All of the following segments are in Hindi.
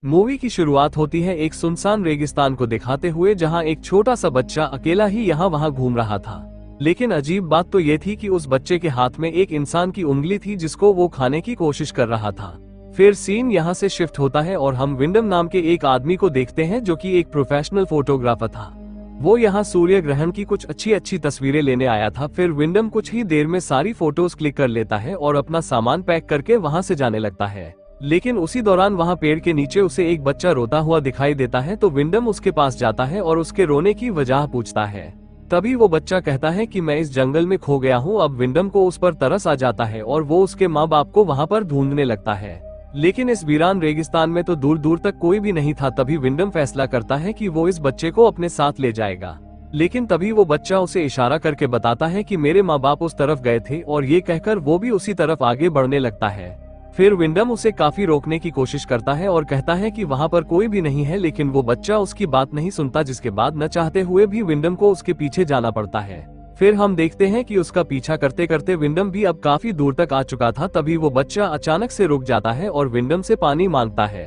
मूवी की शुरुआत होती है एक सुनसान रेगिस्तान को दिखाते हुए, जहां एक छोटा सा बच्चा अकेला ही यहाँ वहां घूम रहा था। लेकिन अजीब बात तो ये थी कि उस बच्चे के हाथ में एक इंसान की उंगली थी जिसको वो खाने की कोशिश कर रहा था। फिर सीन यहाँ से शिफ्ट होता है और हम विंडम नाम के एक आदमी को देखते हैं जो कि एक प्रोफेशनल फोटोग्राफर था। वो यहाँ सूर्य ग्रहण की कुछ अच्छी तस्वीरें लेने आया था। फिर विंडम कुछ ही देर में सारी फोटोज क्लिक कर लेता है और अपना सामान पैक करके वहां से जाने लगता है। लेकिन उसी दौरान वहां पेड़ के नीचे उसे एक बच्चा रोता हुआ दिखाई देता है, तो विंडम उसके पास जाता है और उसके रोने की वजह पूछता है। तभी वो बच्चा कहता है कि मैं इस जंगल में खो गया हूँ। अब विंडम को उस पर तरस आ जाता है और वो उसके माँ बाप को वहाँ पर ढूंढने लगता है। लेकिन इस वीरान रेगिस्तान में तो दूर दूर तक कोई भी नहीं था। तभी विंडम फैसला करता है कि वो इस बच्चे को अपने साथ ले जाएगा। लेकिन तभी वो बच्चा उसे इशारा करके बताता है कि मेरे माँ बाप उस तरफ गए थे, और ये कहकर वो भी उसी तरफ आगे बढ़ने लगता है। फिर विंडम उसे काफी रोकने की कोशिश करता है और कहता है कि वहाँ पर कोई भी नहीं है, लेकिन वो बच्चा उसकी बात नहीं सुनता, जिसके बाद न चाहते हुए भी विंडम को उसके पीछे जाना पड़ता है। फिर हम देखते हैं कि उसका पीछा करते करते विंडम भी अब काफी दूर तक आ चुका था। तभी वो बच्चा अचानक से रुक जाता है और विंडम से पानी मांगता है,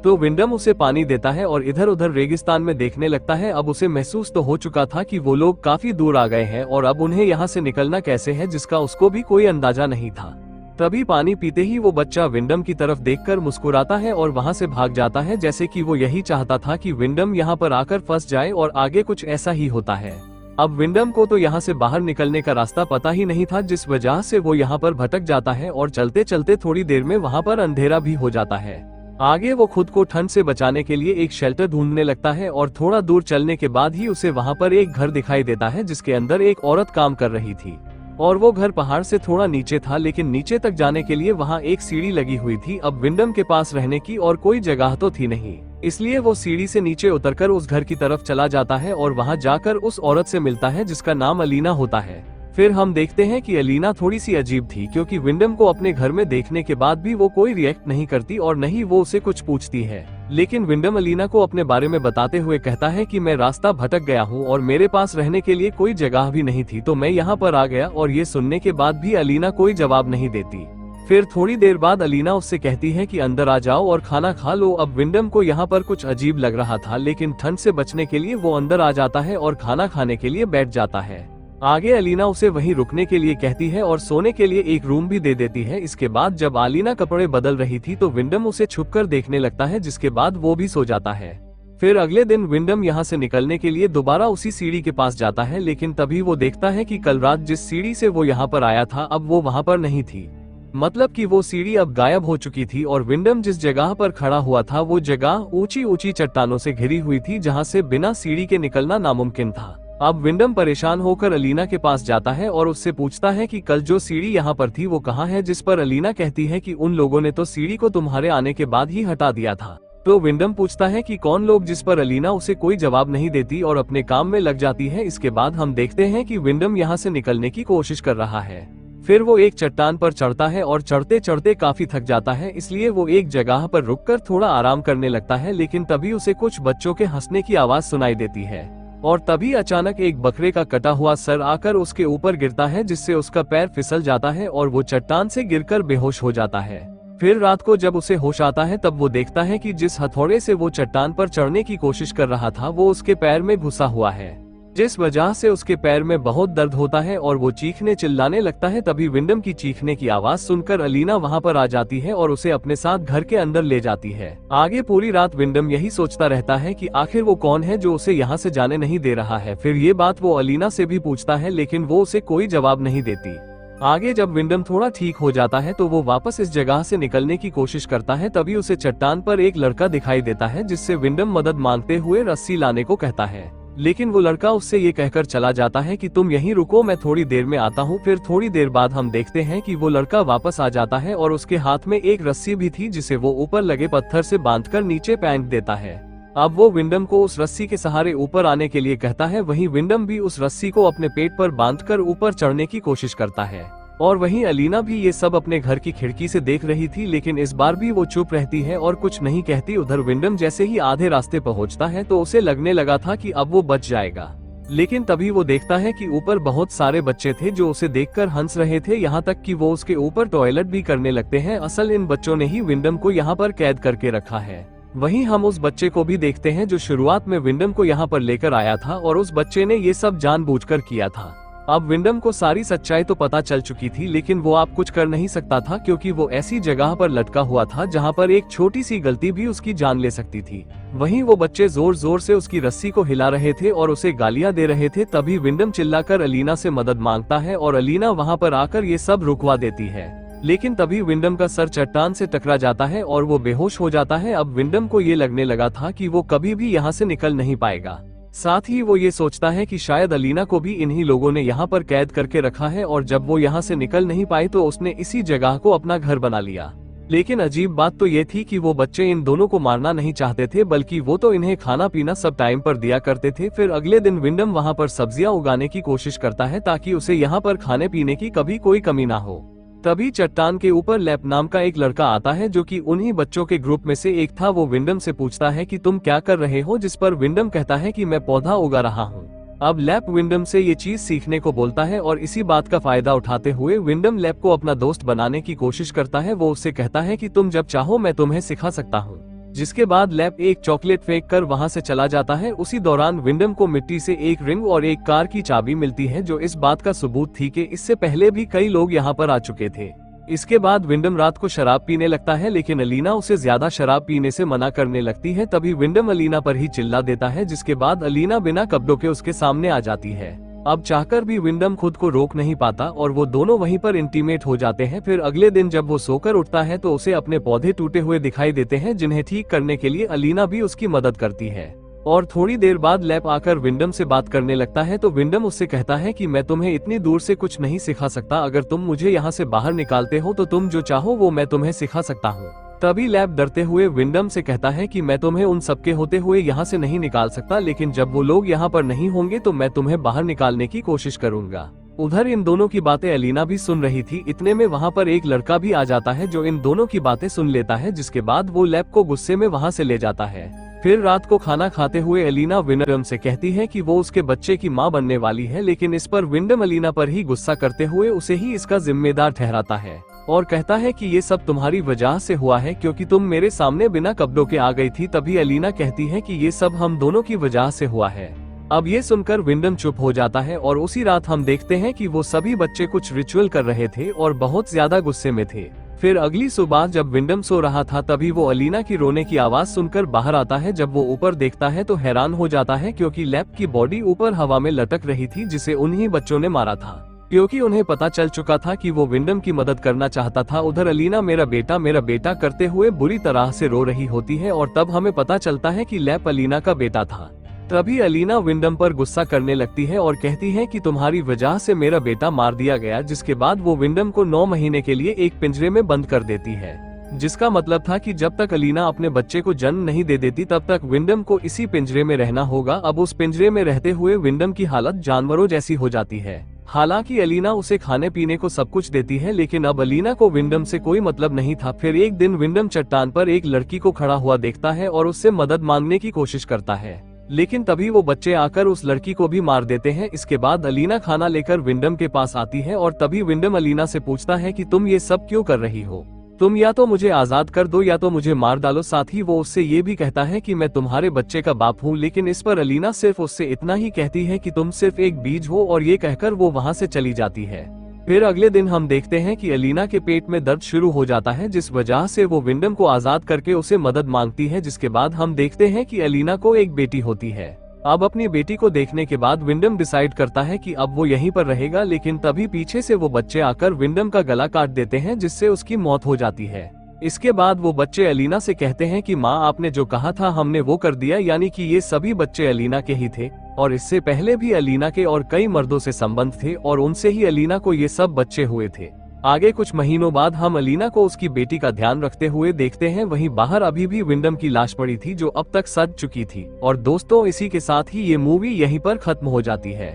तो विंडम उसे पानी देता है और इधर उधर रेगिस्तान में देखने लगता है। अब उसे महसूस तो हो चुका था कि वो लोग काफी दूर आ गए हैं और अब उन्हें यहाँ से निकलना कैसे है, जिसका उसको भी कोई अंदाजा नहीं था। तभी पानी पीते ही वो बच्चा विंडम की तरफ देखकर मुस्कुराता है और वहाँ से भाग जाता है, जैसे कि वो यही चाहता था कि विंडम यहाँ पर आकर फंस जाए। और आगे कुछ ऐसा ही होता है। अब विंडम को तो यहाँ से बाहर निकलने का रास्ता पता ही नहीं था, जिस वजह से वो यहाँ पर भटक जाता है और चलते चलते थोड़ी देर में वहाँ पर अंधेरा भी हो जाता है। आगे वो खुद को ठंड से बचाने के लिए एक शेल्टर ढूंढने लगता है और थोड़ा दूर चलने के बाद ही उसे वहाँ पर एक घर दिखाई देता है, जिसके अंदर एक औरत काम कर रही थी। और वो घर पहाड़ से थोड़ा नीचे था, लेकिन नीचे तक जाने के लिए वहाँ एक सीढ़ी लगी हुई थी। अब विंडम के पास रहने की और कोई जगह तो थी नहीं, इसलिए वो सीढ़ी से नीचे उतरकर उस घर की तरफ चला जाता है और वहाँ जाकर उस औरत से मिलता है जिसका नाम अलीना होता है। फिर हम देखते हैं कि अलीना थोड़ी सी अजीब थी, क्योंकि विंडम को अपने घर में देखने के बाद भी वो कोई रिएक्ट नहीं करती और नहीं वो उसे कुछ पूछती है। लेकिन विंडम अलीना को अपने बारे में बताते हुए कहता है कि मैं रास्ता भटक गया हूँ और मेरे पास रहने के लिए कोई जगह भी नहीं थी, तो मैं यहाँ पर आ गया। और ये सुनने के बाद भी अलीना कोई जवाब नहीं देती। फिर थोड़ी देर बाद अलीना उससे कहती है कि अंदर आ जाओ और खाना खा लो। अब विंडम को यहाँ पर कुछ अजीब लग रहा था, लेकिन ठंड से बचने के लिए वो अंदर आ जाता है और खाना खाने के लिए बैठ जाता है। आगे अलीना उसे वहीं रुकने के लिए कहती है और सोने के लिए एक रूम भी दे देती है। इसके बाद जब अलीना कपड़े बदल रही थी तो विंडम उसे छुपकर देखने लगता है, जिसके बाद वो भी सो जाता है। फिर अगले दिन विंडम यहाँ से निकलने के लिए दोबारा उसी सीढ़ी के पास जाता है, लेकिन तभी वो देखता है कि कल रात जिस सीढ़ी से वो यहाँ पर आया था अब वो वहाँ पर नहीं थी। मतलब कि वो सीढ़ी अब गायब हो चुकी थी और विंडम जिस जगह पर खड़ा हुआ था वो जगह ऊंची ऊंची चट्टानों से घिरी हुई थी, जहाँ से बिना सीढ़ी के निकलना नामुमकिन था। अब विंडम परेशान होकर अलीना के पास जाता है और उससे पूछता है कि कल जो सीढ़ी यहाँ पर थी वो कहाँ है, जिस पर अलीना कहती है कि उन लोगों ने तो सीढ़ी को तुम्हारे आने के बाद ही हटा दिया था। तो विंडम पूछता है कि कौन लोग, जिस पर अलीना उसे कोई जवाब नहीं देती और अपने काम में लग जाती है। इसके बाद हम देखते हैं कि विंडम यहाँ से निकलने की कोशिश कर रहा है। फिर वो एक चट्टान पर चढ़ता है और चढ़ते चढ़ते काफी थक जाता है, इसलिए वो एक जगह पर रुककर थोड़ा आराम करने लगता है। लेकिन तभी उसे कुछ बच्चों के हंसने की आवाज सुनाई देती है और तभी अचानक एक बकरे का कटा हुआ सर आकर उसके ऊपर गिरता है, जिससे उसका पैर फिसल जाता है और वो चट्टान से गिरकर बेहोश हो जाता है। फिर रात को जब उसे होश आता है तब वो देखता है कि जिस हथौड़े से वो चट्टान पर चढ़ने की कोशिश कर रहा था वो उसके पैर में घुसा हुआ है, जिस वजह से उसके पैर में बहुत दर्द होता है और वो चीखने चिल्लाने लगता है। तभी विंडम की चीखने की आवाज सुनकर अलीना वहां पर आ जाती है और उसे अपने साथ घर के अंदर ले जाती है। आगे पूरी रात विंडम यही सोचता रहता है कि आखिर वो कौन है जो उसे यहाँ से जाने नहीं दे रहा है। फिर ये बात वो अलीना से भी पूछता है, लेकिन वो उसे कोई जवाब नहीं देती। आगे जब विंडम थोड़ा ठीक हो जाता है तो वो वापस इस जगह से निकलने की कोशिश करता है। तभी उसे चट्टान पर एक लड़का दिखाई देता है, जिससे विंडम मदद मांगते हुए रस्सी लाने को कहता है। लेकिन वो लड़का उससे ये कहकर चला जाता है कि तुम यहीं रुको, मैं थोड़ी देर में आता हूँ। फिर थोड़ी देर बाद हम देखते हैं कि वो लड़का वापस आ जाता है और उसके हाथ में एक रस्सी भी थी, जिसे वो ऊपर लगे पत्थर से बांधकर नीचे फेंक देता है। अब वो विंडम को उस रस्सी के सहारे ऊपर आने के लिए कहता है। वहीं विंडम भी उस रस्सी को अपने पेट पर बांधकर ऊपर चढ़ने की कोशिश करता है। और वहीं अलीना भी ये सब अपने घर की खिड़की से देख रही थी, लेकिन इस बार भी वो चुप रहती है और कुछ नहीं कहती। उधर विंडम जैसे ही आधे रास्ते पहुंचता है तो उसे लगने लगा था कि अब वो बच जाएगा, लेकिन तभी वो देखता है कि ऊपर बहुत सारे बच्चे थे जो उसे देखकर हंस रहे थे, यहाँ तक कि वो उसके ऊपर टॉयलेट भी करने लगते हैं। असल इन बच्चों ने ही विंडम को यहाँ पर कैद करके रखा है। वहीं हम उस बच्चे को भी देखते हैं जो शुरुआत में विंडम को यहाँ पर लेकर आया था और उस बच्चे ने ये सब जानबूझकर किया था। अब विंडम को सारी सच्चाई तो पता चल चुकी थी, लेकिन वो आप कुछ कर नहीं सकता था क्योंकि वो ऐसी जगह पर लटका हुआ था जहाँ पर एक छोटी सी गलती भी उसकी जान ले सकती थी। वहीं वो बच्चे जोर जोर से उसकी रस्सी को हिला रहे थे और उसे गालियां दे रहे थे। तभी विंडम चिल्लाकर अलीना से मदद मांगता है और अलीना वहाँ पर आकर ये सब रुकवा देती है। लेकिन तभी विंडम का सर चट्टान से टकरा जाता है और वो बेहोश हो जाता है। अब विंडम को ये लगने लगा था कि वो कभी भी यहाँ से निकल नहीं पाएगा। साथ ही वो ये सोचता है कि शायद अलीना को भी इन्हीं लोगों ने यहाँ पर कैद करके रखा है और जब वो यहाँ से निकल नहीं पाई तो उसने इसी जगह को अपना घर बना लिया। लेकिन अजीब बात तो ये थी कि वो बच्चे इन दोनों को मारना नहीं चाहते थे, बल्कि वो तो इन्हें खाना पीना सब टाइम पर दिया करते थे। फिर अगले दिन विंडम वहाँ पर सब्जियां उगाने की कोशिश करता है ताकि उसे यहाँ पर खाने पीने की कभी कोई कमी ना हो। तभी चट्टान के ऊपर लैप नाम का एक लड़का आता है जो कि उन्हीं बच्चों के ग्रुप में से एक था। वो विंडम से पूछता है कि तुम क्या कर रहे हो, जिस पर विंडम कहता है कि मैं पौधा उगा रहा हूँ। अब लैप विंडम से ये चीज सीखने को बोलता है और इसी बात का फायदा उठाते हुए विंडम लैप को अपना दोस्त बनाने की कोशिश करता है। वो उससे कहता है कि तुम जब चाहो मैं तुम्हें सिखा सकता हूँ। जिसके बाद लैप एक चॉकलेट फेंक कर वहाँ से चला जाता है। उसी दौरान विंडम को मिट्टी से एक रिंग और एक कार की चाबी मिलती है जो इस बात का सबूत थी कि इससे पहले भी कई लोग यहाँ पर आ चुके थे। इसके बाद विंडम रात को शराब पीने लगता है, लेकिन अलीना उसे ज्यादा शराब पीने से मना करने लगती है। तभी विंडम अलीना पर ही चिल्ला देता है, जिसके बाद अलीना बिना कपड़ों के उसके सामने आ जाती है। अब चाहकर भी विंडम खुद को रोक नहीं पाता और वो दोनों वहीं पर इंटीमेट हो जाते हैं। फिर अगले दिन जब वो सोकर उठता है तो उसे अपने पौधे टूटे हुए दिखाई देते हैं, जिन्हें ठीक करने के लिए अलीना भी उसकी मदद करती है। और थोड़ी देर बाद लैप आकर विंडम से बात करने लगता है तो विंडम उससे कहता है कि मैं तुम्हें इतनी दूर से कुछ नहीं सिखा सकता, अगर तुम मुझे यहाँ से बाहर निकालते हो तो तुम जो चाहो वो मैं तुम्हें सिखा सकता हूँ। तभी लैप डरते हुए विंडम से कहता है कि मैं तुम्हें उन सबके होते हुए यहाँ से नहीं निकाल सकता, लेकिन जब वो लोग यहाँ पर नहीं होंगे तो मैं तुम्हें बाहर निकालने की कोशिश करूंगा। उधर इन दोनों की बातें अलीना भी सुन रही थी। इतने में वहाँ पर एक लड़का भी आ जाता है जो इन दोनों की बातें सुन लेता है, जिसके बाद वो लैप को गुस्से में वहाँ से ले जाता है। फिर रात को खाना खाते हुए अलीना विंडम से कहती है कि वो उसके बच्चे की मां बनने वाली है, लेकिन इस पर विंडम अलीना पर ही गुस्सा करते हुए उसे ही इसका जिम्मेदार ठहराता है और कहता है कि ये सब तुम्हारी वजह से हुआ है क्योंकि तुम मेरे सामने बिना कपड़ों के आ गई थी। तभी अलीना कहती है कि ये सब हम दोनों की वजह से हुआ है। अब ये सुनकर विंडम चुप हो जाता है और उसी रात हम देखते हैं कि वो सभी बच्चे कुछ रिचुअल कर रहे थे और बहुत ज्यादा गुस्से में थे। फिर अगली सुबह जब विंडम सो रहा था तभी वो अलीना की रोने की आवाज सुनकर बाहर आता है। जब वो ऊपर देखता है तो हैरान हो जाता है क्योंकि लैप की बॉडी ऊपर हवा में लटक रही थी, जिसे उन्हीं बच्चों ने मारा था। क्योंकि उन्हें पता चल चुका था कि वो विंडम की मदद करना चाहता था। उधर अलीना मेरा बेटा करते हुए बुरी तरह से रो रही होती है और तब हमें पता चलता है कि लैप अलीना का बेटा था। तभी अलीना विंडम पर गुस्सा करने लगती है और कहती है कि तुम्हारी वजह से मेरा बेटा मार दिया गया। जिसके बाद वो विंडम को 9 महीने के लिए एक पिंजरे में बंद कर देती है, जिसका मतलब था कि जब तक अलीना अपने बच्चे को जन्म नहीं दे देती तब तक विंडम को इसी पिंजरे में रहना होगा। अब उस पिंजरे में रहते हुए विंडम की हालत जानवरों जैसी हो जाती है। हालांकि अलीना उसे खाने पीने को सब कुछ देती है, लेकिन अब अलीना को विंडम से कोई मतलब नहीं था। फिर एक दिन विंडम चट्टान पर एक लड़की को खड़ा हुआ देखता है और उससे मदद मांगने की कोशिश करता है, लेकिन तभी वो बच्चे आकर उस लड़की को भी मार देते हैं। इसके बाद अलीना खाना लेकर विंडम के पास आती है और तभी विंडम अलीना से पूछता है कि तुम ये सब क्यों कर रही हो, तुम या तो मुझे आजाद कर दो या तो मुझे मार डालो। साथ ही वो उससे ये भी कहता है कि मैं तुम्हारे बच्चे का बाप हूँ, लेकिन इस पर अलीना सिर्फ उससे इतना ही कहती है कि तुम सिर्फ एक बीज हो और ये कहकर वो वहाँ से चली जाती है। फिर अगले दिन हम देखते हैं कि अलीना के पेट में दर्द शुरू हो जाता है, जिस वजह से वो विंडम को आजाद करके उसे मदद मांगती है। जिसके बाद हम देखते हैं कि अलीना को एक बेटी होती है। अब अपनी बेटी को देखने के बाद विंडम डिसाइड करता है कि अब वो यहीं पर रहेगा, लेकिन तभी पीछे से वो बच्चे आकर विंडम का गला काट देते हैं, जिससे उसकी मौत हो जाती है। इसके बाद वो बच्चे अलीना से कहते हैं कि माँ आपने जो कहा था हमने वो कर दिया, यानी कि ये सभी बच्चे अलीना के ही थे और इससे पहले भी अलीना के और कई मर्दों से संबंध थे और उनसे ही अलीना को ये सब बच्चे हुए थे। आगे कुछ महीनों बाद हम अलीना को उसकी बेटी का ध्यान रखते हुए देखते हैं। वहीं बाहर अभी भी विंडम की लाश पड़ी थी जो अब तक सड़ चुकी थी। और दोस्तों, इसी के साथ ही ये मूवी यहीं पर खत्म हो जाती है।